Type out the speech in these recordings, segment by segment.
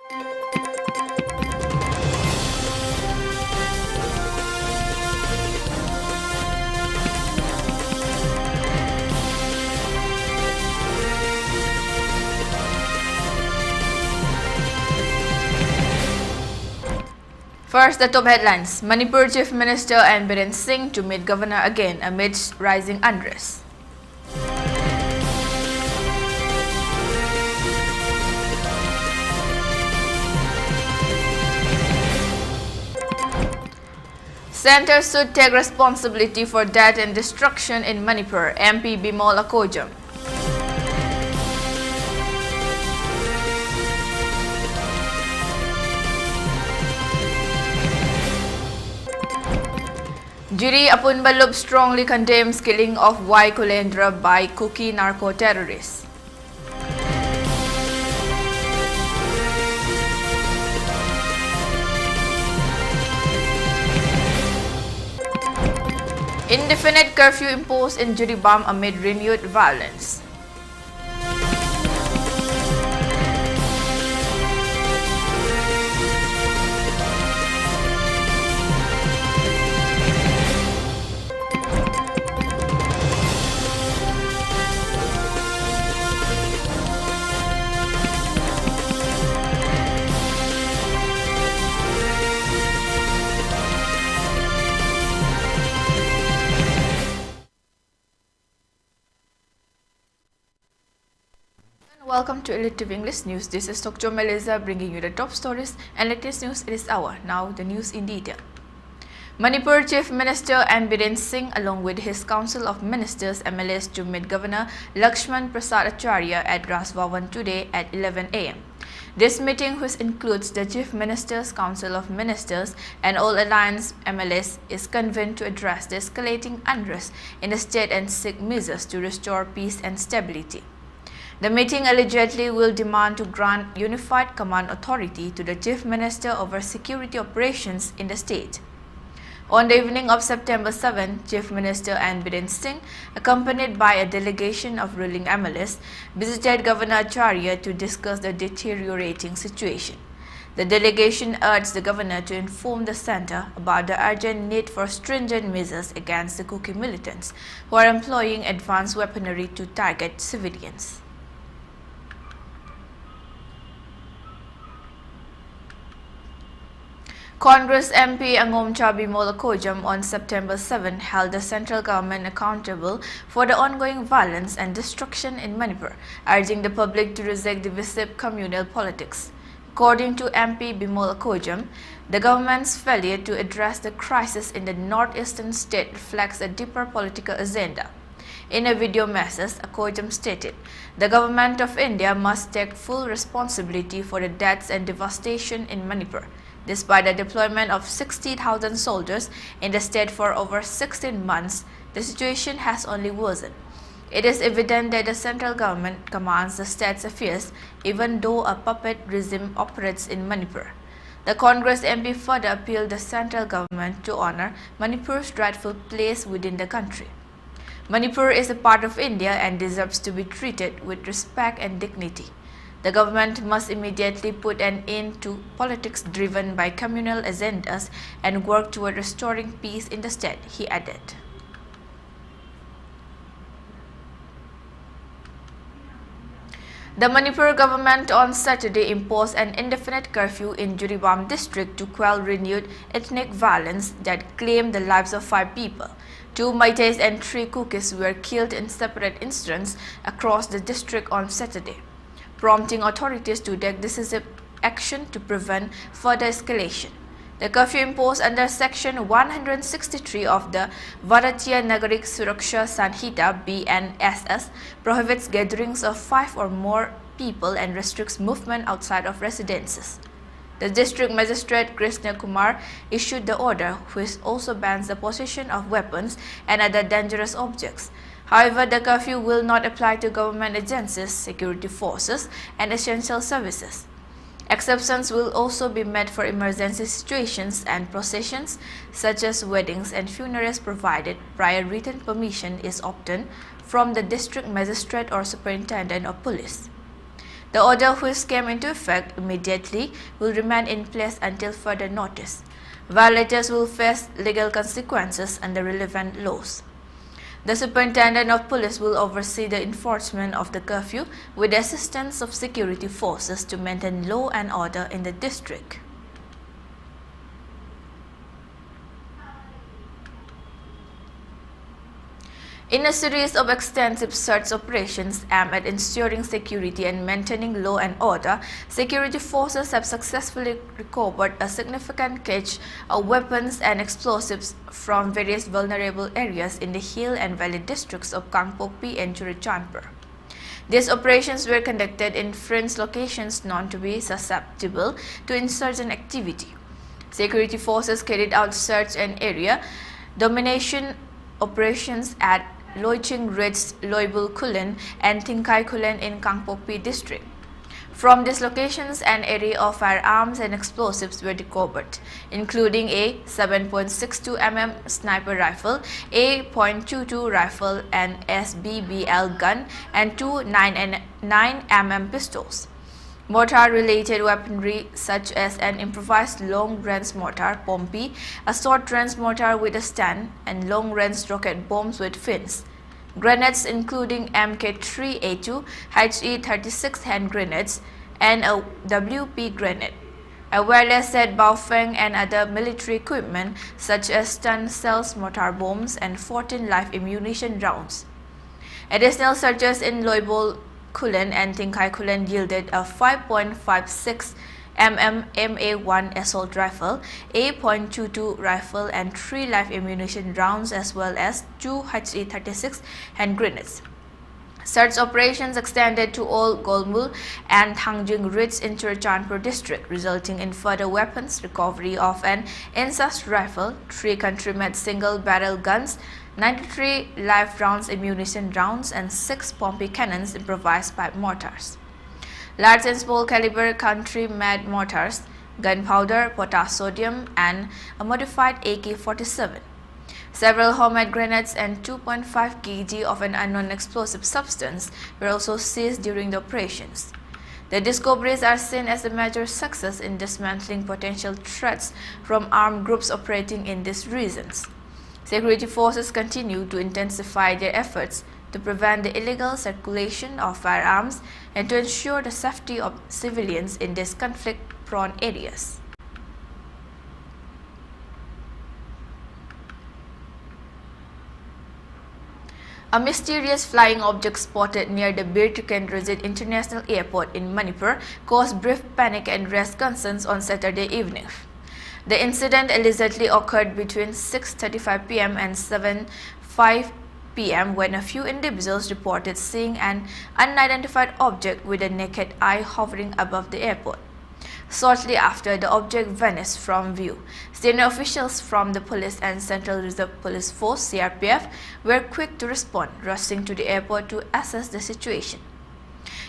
First, the top headlines. Manipur Chief Minister and Biren Singh to meet Governor again amidst rising unrest. Centre should take responsibility for death and destruction in Manipur, MP Bimol Akojam. Jiri Apunba Lup strongly condemns killing of Y. Kulendra by Kuki narco-terrorists. Indefinite curfew imposed in Jiribam amid renewed violence. Welcome to ELITETV English News. This is Dr. Aleza bringing you the top stories and latest news this hour. Now the news in detail. Manipur Chief Minister and Biren Singh along with his Council of Ministers MLAs to meet Governor Lakshman Prasad Acharya at Ras Bhavan today at 11 am. This meeting, which includes the Chief Minister's Council of Ministers and all alliance MLAs, is convened to address the escalating unrest in the state and seek measures to restore peace and stability. The meeting allegedly will demand to grant unified command authority to the Chief Minister over security operations in the state. On the evening of September 7, Chief Minister and Biren Singh, accompanied by a delegation of ruling MLAs, visited Governor Acharya to discuss the deteriorating situation. The delegation urged the governor to inform the centre about the urgent need for stringent measures against the Kuki militants who are employing advanced weaponry to target civilians. Congress MP Angomcha Bimol Akojam on September 7 held the central government accountable for the ongoing violence and destruction in Manipur, urging the public to reject divisive communal politics. According to MP Bimol Akojam, the government's failure to address the crisis in the northeastern state reflects a deeper political agenda. In a video message, Akojam stated, "The government of India must take full responsibility for the deaths and devastation in Manipur. Despite the deployment of 60,000 soldiers in the state for over 16 months, the situation has only worsened. It is evident that the central government commands the state's affairs, even though a puppet regime operates in Manipur." The Congress MP further appealed the central government to honor Manipur's rightful place within the country. Manipur is a part of India and deserves to be treated with respect and dignity. The government must immediately put an end to politics driven by communal agendas and work toward restoring peace in the state, he added. The Manipur government on Saturday imposed an indefinite curfew in Jiribam district to quell renewed ethnic violence that claimed the lives of 5 people. 2 Meiteis and 3 Kukis were killed in separate incidents across the district on Saturday, prompting authorities to take decisive action to prevent further escalation. The curfew imposed under Section 163 of the Bharatiya Nagarik Suraksha Sanhita (BNSS) prohibits gatherings of 5 or more people and restricts movement outside of residences. The district magistrate Krishna Kumar issued the order, which also bans the possession of weapons and other dangerous objects. However, the curfew will not apply to government agencies, security forces, and essential services. Exceptions will also be made for emergency situations and processions, such as weddings and funerals, provided prior written permission is obtained from the district magistrate or superintendent of police. The order, which came into effect immediately, will remain in place until further notice. Violators will face legal consequences under relevant laws. The Superintendent of Police will oversee the enforcement of the curfew with the assistance of security forces to maintain law and order in the district. In a series of extensive search operations aimed at ensuring security and maintaining law and order, security forces have successfully recovered a significant cache of weapons and explosives from various vulnerable areas in the hill and valley districts of Kangpokpi and Jiribam. These operations were conducted in fringe locations known to be susceptible to insurgent activity. Security forces carried out search and area domination operations at Loiching Ridge, Loibul Kulen, and Tingkai Kulen in Kangpokpi district. From these locations, an array of firearms and explosives were recovered, including a 7.62 mm sniper rifle, a .22 rifle, an SBBL gun, and two 9 mm pistols. Mortar-related weaponry such as an improvised long-range mortar, Pompi, a short-range mortar with a stand, and long-range rocket bombs with fins. Grenades including Mk3A2, HE36 hand grenades, and a WP grenade. A wireless set Baofeng and other military equipment such as stun cells, mortar bombs, and 14 live ammunition rounds. Additional searches in Loibul Kulen and Tingkai Kulen yielded a 5.56 mm MA1 assault rifle, a .22 rifle, and 3 live ammunition rounds, as well as 2 HE36 hand grenades. Search operations extended to all Golmul and Tangjung Ridge in Jiribam district, resulting in further weapons recovery of an incest rifle, 3 country-made single-barrel guns, 93 live rounds ammunition rounds, and 6 Pompi cannons improvised pipe mortars. Large and small caliber country-made mortars, gunpowder, potassium, and a modified AK-47. Several homemade grenades and 2.5 kg of an unknown explosive substance were also seized during the operations. The discoveries are seen as a major success in dismantling potential threats from armed groups operating in these regions. Security forces continue to intensify their efforts to prevent the illegal circulation of firearms and to ensure the safety of civilians in these conflict-prone areas. A mysterious flying object spotted near the Bir Tukendrajit International Airport in Manipur caused brief panic and raised concerns on Saturday evening. The incident allegedly occurred between 6:35 p.m. and 7:05 p.m. when a few individuals reported seeing an unidentified object with a naked eye hovering above the airport. Shortly after, the object vanished from view. Senior officials from the police and Central Reserve Police Force (CRPF) were quick to respond, rushing to the airport to assess the situation.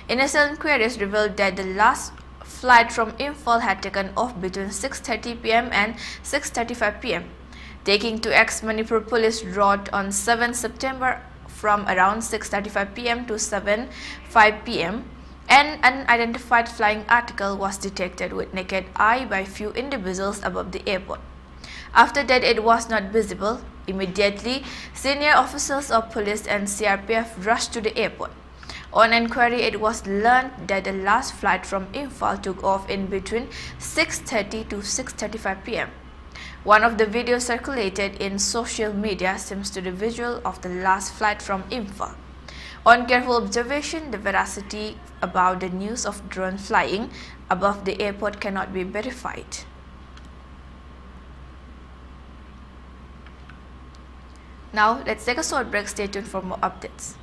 Initial inquiries revealed that the last flight from Imphal had taken off between 6:30 p.m. and 6:35 p.m. Taking to Manipur Police wrote on 7 September from around 6:35 p.m. to 7:05 p.m. An unidentified flying article was detected with naked eye by few individuals above the airport. After that, it was not visible. Immediately, senior officers of police and CRPF rushed to the airport. On inquiry, it was learned that the last flight from Imphal took off in between 6:30 to 6:35 p.m. One of the videos circulated in social media seems to the visual of the last flight from Imphal. On careful observation, the veracity about the news of drone flying above the airport cannot be verified. Now, let's take a short break. Stay tuned for more updates.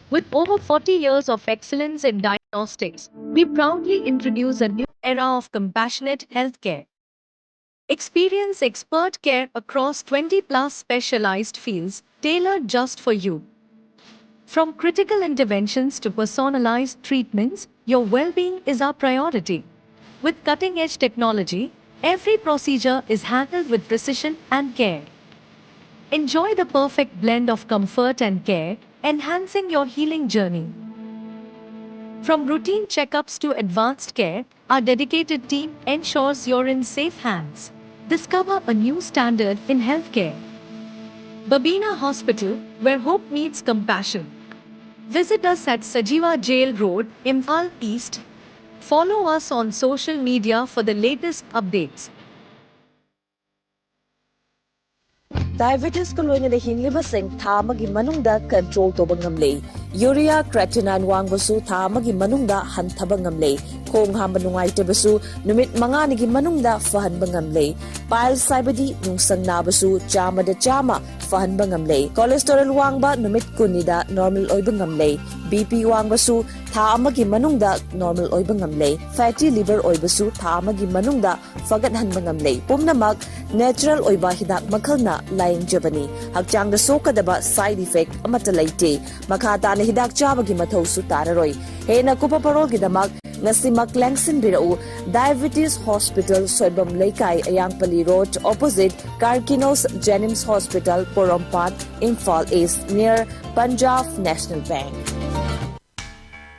With over 40 years of excellence in diagnostics, we proudly introduce a new era of compassionate healthcare. Experience expert care across 20 plus specialized fields tailored just for you. From critical interventions to personalized treatments, your well-being is our priority. With cutting-edge technology, every procedure is handled with precision and care. Enjoy the perfect blend of comfort and care, enhancing your healing journey. From routine checkups to advanced care, our dedicated team ensures you're in safe hands. Discover a new standard in healthcare. Babina Hospital, where hope meets compassion. Visit us at Sajiva Jail Road, Imphal East. Follow us on social media for the latest updates. Diabetes ko loy na hinlibaseng thamagi manungda control to bangamle. Urea creatinine wangbasu thamagi manungda hanthaba ngamle. Khong hamba nungai tebasu numit manga nigi manungda fahan bangamle. Piles saibadi nungsang nabasu chama da chama fahan bangamle. Cholesterol wangba numit kunida normal oy bangamle. BP wangbasu thamagi manungda normal oy bangamle. Fatty liver oy basu thamagi manungda fagat han bangamle. Pumnamak natural oy ba hidak makhalna laying jabani. Hakchang da sokadaba side effect amata laite. Makata na hidak chabagi mathau su tararoi. He na kupa parol gidamak ngasimak langsin birau Diabetes Hospital Soibam Laikai Ayangpali Road opposite Karkinos Jenims Hospital Porompat Imphal East near Punjab National Bank.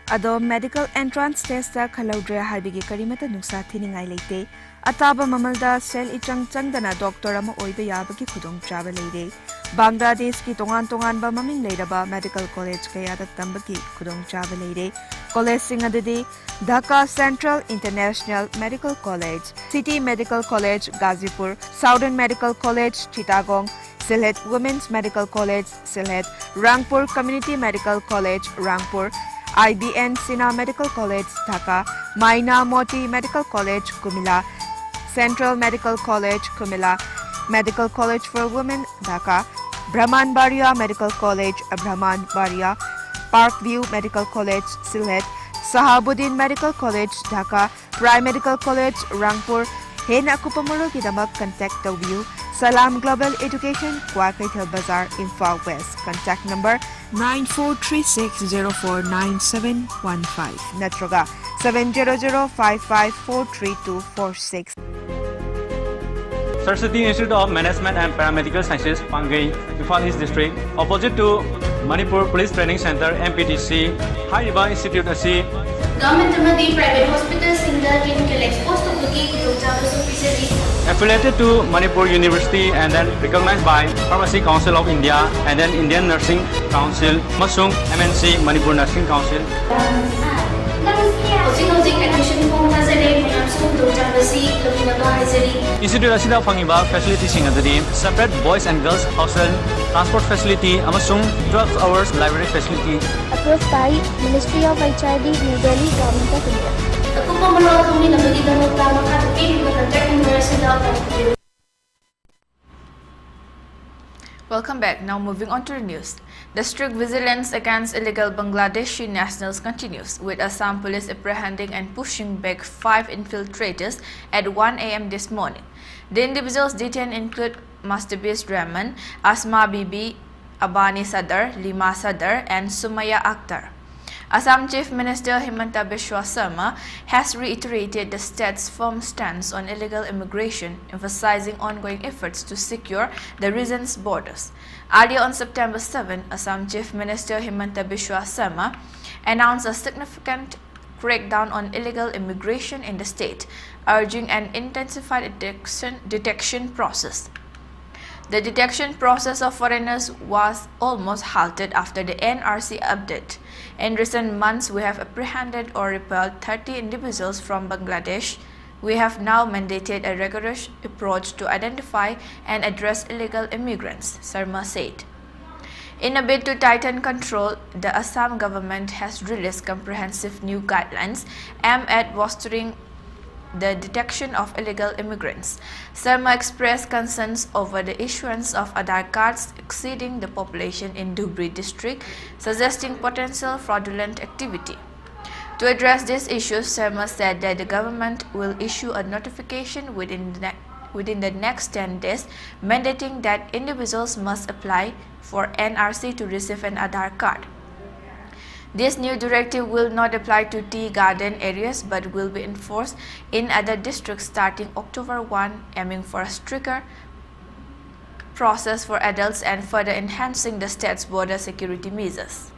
Ado medical entrance test ta khalaudre haibigi karimata nuksa thiningai leite ataba mamalda sel ichang changdana doctor ama oiba yabagi khudong chaba leide Bangladesh ki tongan ba maming leiraba medical college kaya da tambagi khudong chaba leide college singadidi Dhaka Central International Medical College, City Medical College Gazipur, Southern Medical College Chittagong, Sylhet Women's Medical College Sylhet, Rangpur Community Medical College Rangpur, IBN Sina Medical College Dhaka, Maina Moti Medical College Kumila, Central Medical College Kumila, Medical College for Women Dhaka, Brahmanbaria Medical College Brahmanbaria, Parkview Medical College Sylhet, Sahabuddin Medical College Dhaka, Prime Medical College Rangpur, Hena Kupamuro Kidamak contact view, Salam Global Education, Kwakaithal Bazaar, Imphal West. Contact number 9436049715, Natroga 70055432246. Saraswati Institute of Management and Paramedical Sciences, Pangai, Imphal East District, opposite to Manipur Police Training Center, MPTC, Hariba Institute AC. Government private hospitals in the clinical exposed to looking affiliated to Manipur University and then recognized by Pharmacy Council of India and then Indian Nursing Council, Masung MNC Manipur Nursing Council. Institute asida fangiba facility sing adadi separate boys and girls hostel, transport facility, amasung 12 hours library facility. Approved by Ministry of HID, New Delhi, Government of India. Welcome back. Now moving on to the news. The strict vigilance against illegal Bangladeshi nationals continues, with Assam police apprehending and pushing back 5 infiltrators at 1 a.m. this morning. The individuals detained include Mastabis Rahman, Asma Bibi, Abani Sadar, Lima Sadar, and Sumaya Akhtar. Assam Chief Minister Himanta Biswa Sarma has reiterated the state's firm stance on illegal immigration, emphasizing ongoing efforts to secure the region's borders. Earlier on September 7, Assam Chief Minister Himanta Biswa Sarma announced a significant crackdown on illegal immigration in the state, urging an intensified detection process. The detection process of foreigners was almost halted after the NRC update. In recent months, we have apprehended or repelled 30 individuals from Bangladesh. We have now mandated a rigorous approach to identify and address illegal immigrants, Sarma said. In a bid to tighten control, the Assam government has released comprehensive new guidelines aimed at bolstering the detection of illegal immigrants. Sharma expressed concerns over the issuance of Aadhaar cards exceeding the population in Dhubri district, suggesting potential fraudulent activity. To address these issues, Sharma said that the government will issue a notification within the next 10 days, mandating that individuals must apply for NRC to receive an Aadhaar card. This new directive will not apply to tea garden areas but will be enforced in other districts starting October 1, aiming for a stricter process for adults and further enhancing the state's border security measures.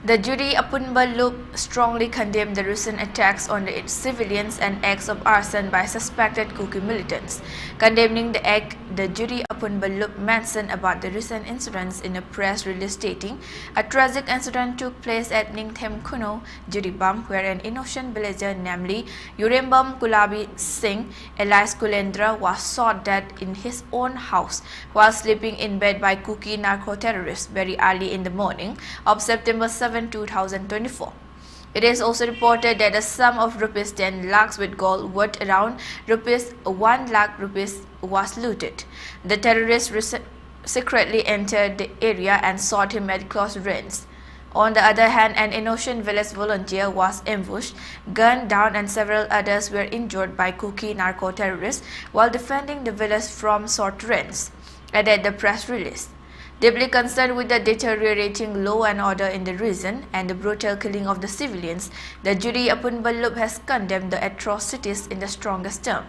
The Jiri Apunba Lup strongly condemned the recent attacks on the civilians and acts of arson by suspected Kuki militants. Condemning the act, the Jiri Apunba Lup mentioned about the recent incidents in a press release stating, a tragic incident took place at Ningthem Kuno, Jiribam, where an innocent villager, namely Jiribam Kulabi Singh, Elias Kulendra, was shot dead in his own house while sleeping in bed by Kuki narco-terrorists very early in the morning of September 7, 2024. It is also reported that a sum of rupees 10 lakhs with gold worth around rupees 1 lakh was looted. The terrorists secretly entered the area and shot him at close range. On the other hand, an innocent village volunteer was ambushed, gunned down, and several others were injured by Kuki narco-terrorists while defending the village from short range, added the press release. Deeply concerned with the deteriorating law and order in the region and the brutal killing of the civilians, the Jiri Apunba Lup has condemned the atrocities in the strongest terms.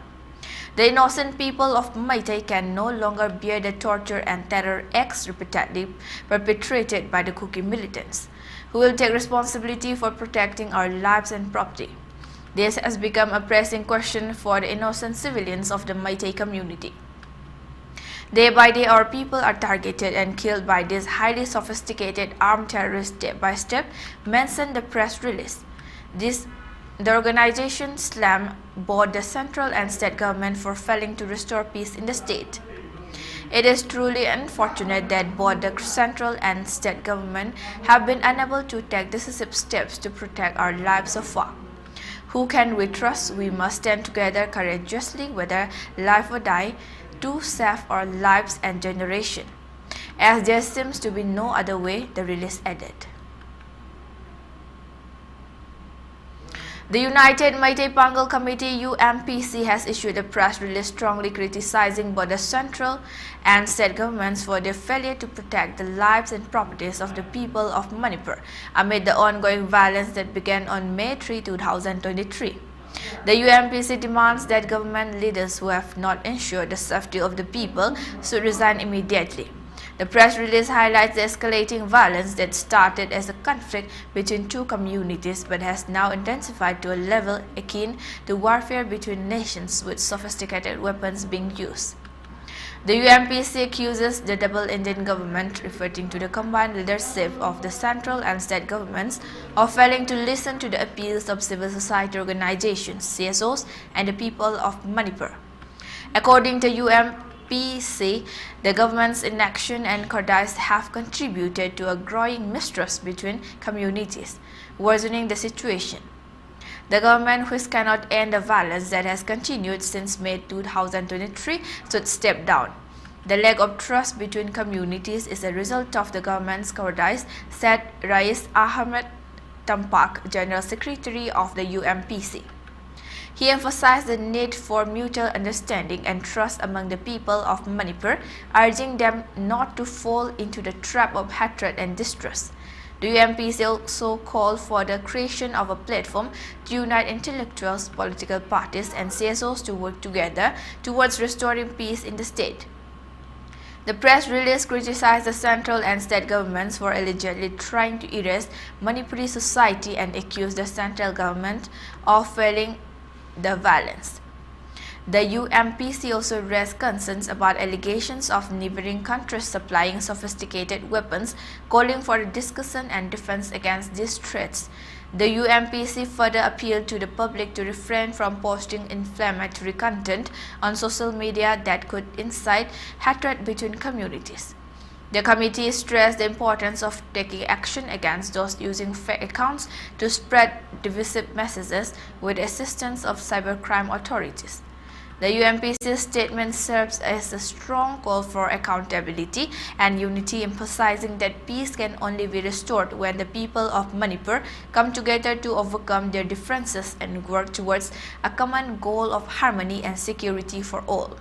The innocent people of Maitai can no longer bear the torture and terror acts repeatedly perpetrated by the Kuki militants, who will take responsibility for protecting our lives and property. This has become a pressing question for the innocent civilians of the Maitai community. Day by day, our people are targeted and killed by these highly sophisticated armed terrorists step by step, mentioned the press release. The organization slammed both the central and state government for failing to restore peace in the state. It is truly unfortunate that both the central and state government have been unable to take decisive steps to protect our lives so far. Who can we trust? We must stand together courageously, whether life or die, to save our lives and generation, as there seems to be no other way, the release added. The United Maitai Pangal Committee UMPC has issued a press release strongly criticizing both the central and state governments for their failure to protect the lives and properties of the people of Manipur amid the ongoing violence that began on May 3, 2023. The UMPC demands that government leaders who have not ensured the safety of the people should resign immediately. The press release highlights the escalating violence that started as a conflict between two communities but has now intensified to a level akin to warfare between nations with sophisticated weapons being used. The UMPC accuses the double Indian government, referring to the combined leadership of the central and state governments, of failing to listen to the appeals of civil society organizations, CSOs, and the people of Manipur. According to UMPC, the government's inaction and cowardice have contributed to a growing mistrust between communities, worsening the situation. The government, which cannot end the violence that has continued since May 2023, should step down. The lack of trust between communities is a result of the government's cowardice, said Rais Ahmed Tampak, General Secretary of the UMPC. He emphasized the need for mutual understanding and trust among the people of Manipur, urging them not to fall into the trap of hatred and distrust. The UMPC also called for the creation of a platform to unite intellectuals, political parties, and CSOs to work together towards restoring peace in the state. The press release criticized the central and state governments for allegedly trying to erase Manipuri society and accused the central government of fueling the violence. The UMPC also raised concerns about allegations of neighboring countries supplying sophisticated weapons, calling for a discussion and defense against these threats. The UMPC further appealed to the public to refrain from posting inflammatory content on social media that could incite hatred between communities. The committee stressed the importance of taking action against those using fake accounts to spread divisive messages with the assistance of cybercrime authorities. The UMPC statement serves as a strong call for accountability and unity, emphasizing that peace can only be restored when the people of Manipur come together to overcome their differences and work towards a common goal of harmony and security for all.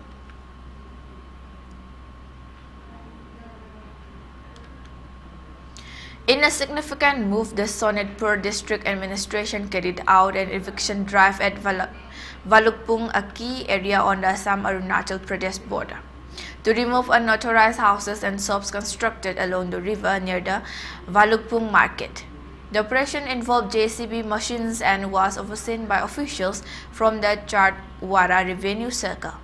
In a significant move, the Sonitpur District Administration carried out an eviction drive at Valukpung, a key area on the Assam-Arunachal Pradesh border, to remove unauthorized houses and shops constructed along the river near the Valukpung market. The operation involved JCB machines and was overseen by officials from the Chatwara Revenue Circle.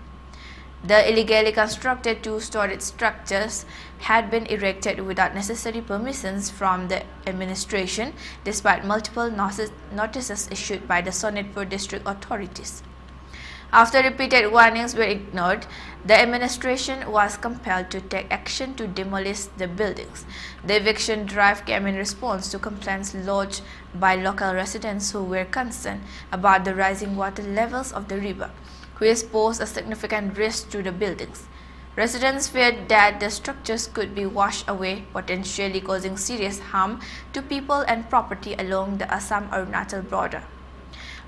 The illegally constructed two-story structures had been erected without necessary permissions from the administration, despite multiple notices issued by the Sonitpur district authorities. After repeated warnings were ignored, the administration was compelled to take action to demolish the buildings. The eviction drive came in response to complaints lodged by local residents who were concerned about the rising water levels of the river, which posed a significant risk to the buildings. Residents feared that the structures could be washed away, potentially causing serious harm to people and property along the Assam-Arunachal border.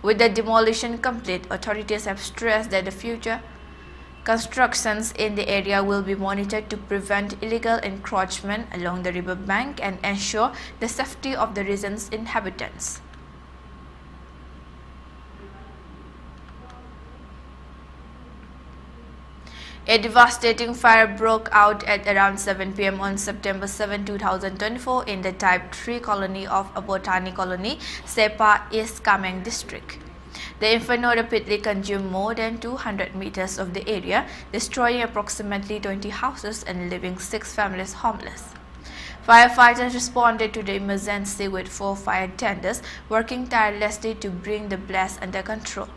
With the demolition complete, authorities have stressed that the future constructions in the area will be monitored to prevent illegal encroachment along the river bank and ensure the safety of the region's inhabitants. A devastating fire broke out at around 7 p.m. on September 7, 2024 in the Type 3 colony of Abotani Colony, Sepa, East Kameng district. The inferno rapidly consumed more than 200 meters of the area, destroying approximately 20 houses and leaving 6 families homeless. Firefighters responded to the emergency with 4 fire tenders working tirelessly to bring the blaze under control.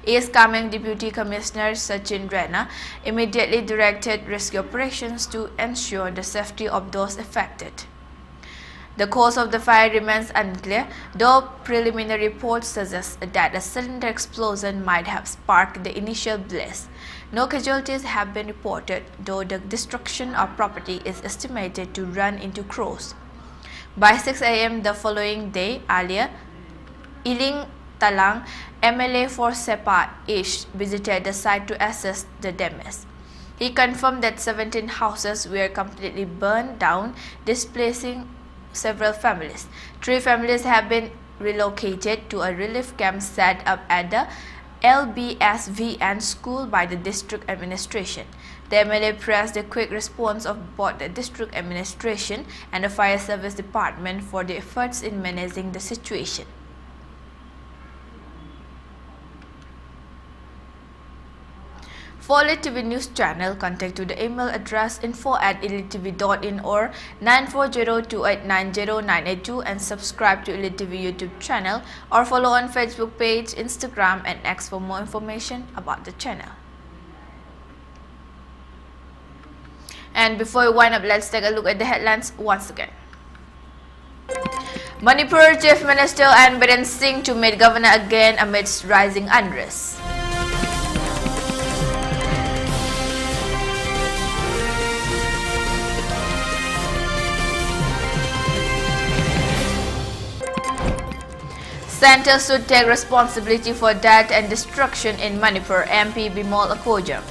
East Kameng Deputy Commissioner Sachin Rana immediately directed rescue operations to ensure the safety of those affected. The cause of the fire remains unclear, though preliminary reports suggest that a cylinder explosion might have sparked the initial blaze. No casualties have been reported, though the destruction of property is estimated to run into crores. By 6 a.m. the following day, earlier, Iling Talang, MLA for Sepa East, visited the site to assess the damage. He confirmed that 17 houses were completely burned down, displacing several families. 3 families have been relocated to a relief camp set up at the LBSVN school by the district administration. The MLA praised the quick response of both the district administration and the fire service department for the efforts in managing the situation. For ELITETV News Channel, contact to the email address info@elitetv.in or 9402890982 and subscribe to ELITETV YouTube channel or follow on Facebook page, Instagram and X for more information about the channel. And before we wind up, let's take a look at the headlines once again. Manipur Chief Minister and Biren Singh to meet Governor again amidst rising unrest. Centre should take responsibility for death and destruction in Manipur, MP Bimol Akojam.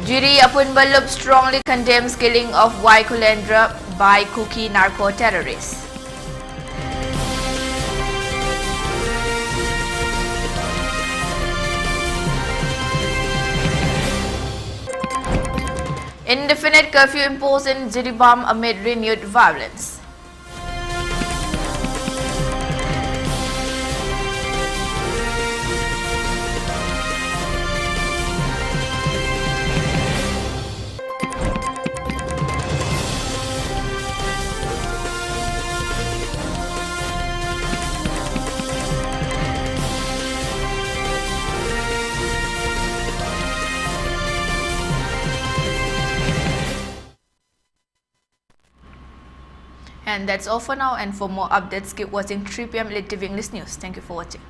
Jiri Apunba Lup strongly condemns killing of Kulendra by Kuki narco-terrorists. Indefinite curfew imposed in Jiribam amid renewed violence. And that's all for now, and for more updates keep watching 3 p.m. ELITETV English News. Thank you for watching.